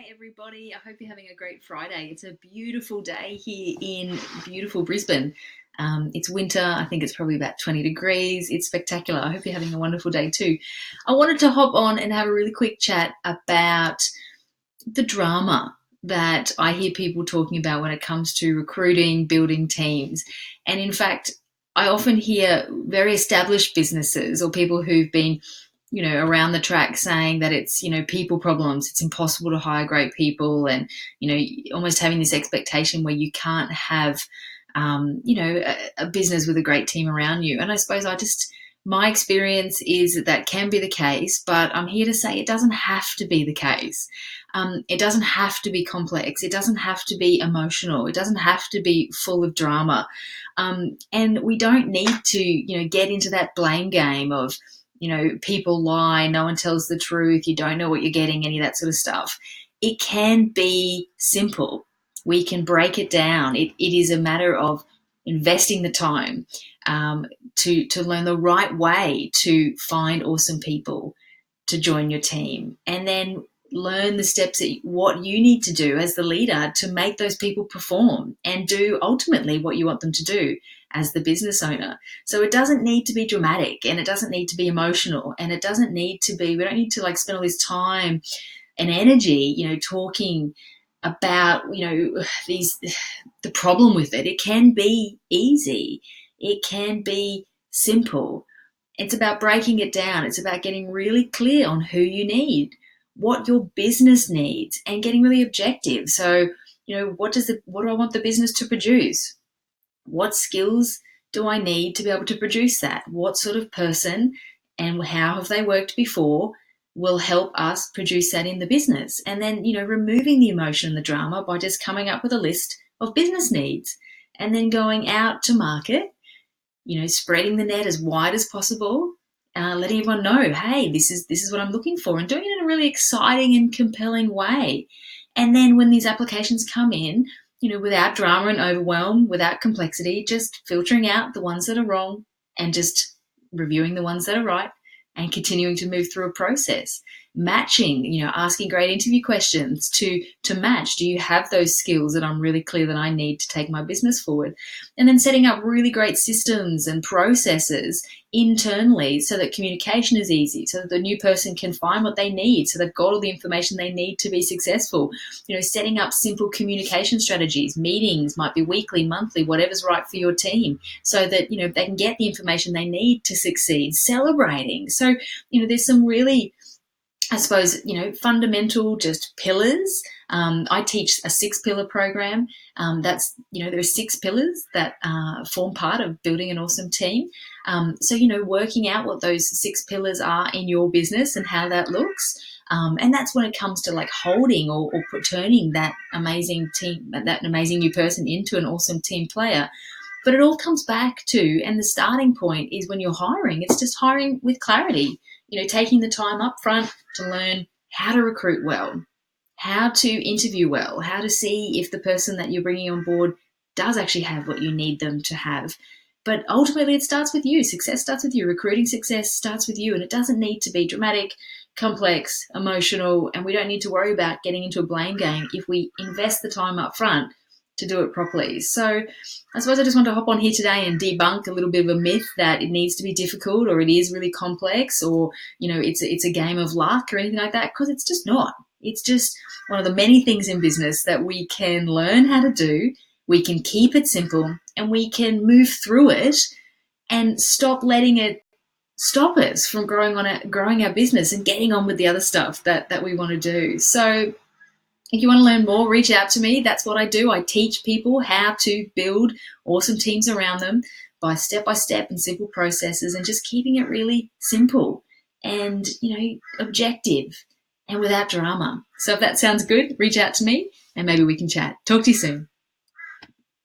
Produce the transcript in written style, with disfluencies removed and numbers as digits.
Hi everybody, I hope you're having a great Friday. It's a beautiful day here in beautiful Brisbane. It's winter, I think it's probably about 20 degrees. It's spectacular. I hope you're having a wonderful day too. I wanted to hop on and have a really quick chat about the drama that I hear people talking about when it comes to recruiting, building teams. And in fact, I often hear very established businesses or people who've been around the track saying that it's, people problems. It's impossible to hire great people and, almost having this expectation where you can't have, a business with a great team around you. And I suppose my experience is that that can be the case, but I'm here to say it doesn't have to be the case. It doesn't have to be complex. It doesn't have to be emotional. It doesn't have to be full of drama. And we don't need to, get into that blame game of, people lie, no one tells the truth, you don't know what you're getting, any of that sort of stuff. It can be simple. We can break it down. It is a matter of investing the time to learn the right way to find awesome people to join your team, and then learn the steps that what you need to do as the leader to make those people perform and do ultimately what you want them to do as the business owner. So it doesn't need to be dramatic, and it doesn't need to be emotional, and it doesn't need to be, we don't need to spend all this time and energy, talking about, the problem with it. It can be easy. It can be simple. It's about breaking it down. It's about getting really clear on who you need, what your business needs, and getting really objective. So, what do I want the business to produce? What skills do I need to be able to produce that? What sort of person and how have they worked before will help us produce that in the business? And then, removing the emotion and the drama by just coming up with a list of business needs and then going out to market, spreading the net as wide as possible, letting everyone know, hey, this is what I'm looking for, and doing it in a really exciting and compelling way. And then when these applications come in, without drama and overwhelm, without complexity, just filtering out the ones that are wrong and just reviewing the ones that are right and continuing to move through a process. Matching, asking great interview questions to match. Do you have those skills that I'm really clear that I need to take my business forward? And then setting up really great systems and processes internally so that communication is easy, so that the new person can find what they need, so they've got all the information they need to be successful. Setting up simple communication strategies, meetings, might be weekly, monthly, whatever's right for your team, so that, they can get the information they need to succeed. Celebrating. So, there's some really, I suppose, fundamental just pillars. I teach a 6-pillar program. There are 6 pillars that form part of building an awesome team. So, working out what those 6 pillars are in your business and how that looks. And that's when it comes to holding or turning that amazing team, that amazing new person into an awesome team player. But it all comes back to, and the starting point is when you're hiring, it's just hiring with clarity. Taking the time up front to learn how to recruit well, how to interview well, how to see if the person that you're bringing on board does actually have what you need them to have. But ultimately, it starts with you. Success starts with you. Recruiting success starts with you. And it doesn't need to be dramatic, complex, emotional, and we don't need to worry about getting into a blame game if we invest the time up front to do it properly. So I suppose I just want to hop on here today and debunk a little bit of a myth that it needs to be difficult or it is really complex or, it's a game of luck or anything like that, because it's just not. It's just one of the many things in business that we can learn how to do. We can keep it simple and we can move through it and stop letting it stop us from growing our business and getting on with the other stuff that we want to do. So if you want to learn more, reach out to me. That's what I do. I teach people how to build awesome teams around them by step and simple processes, and just keeping it really simple and, objective and without drama. So if that sounds good, reach out to me and maybe we can chat. Talk to you soon.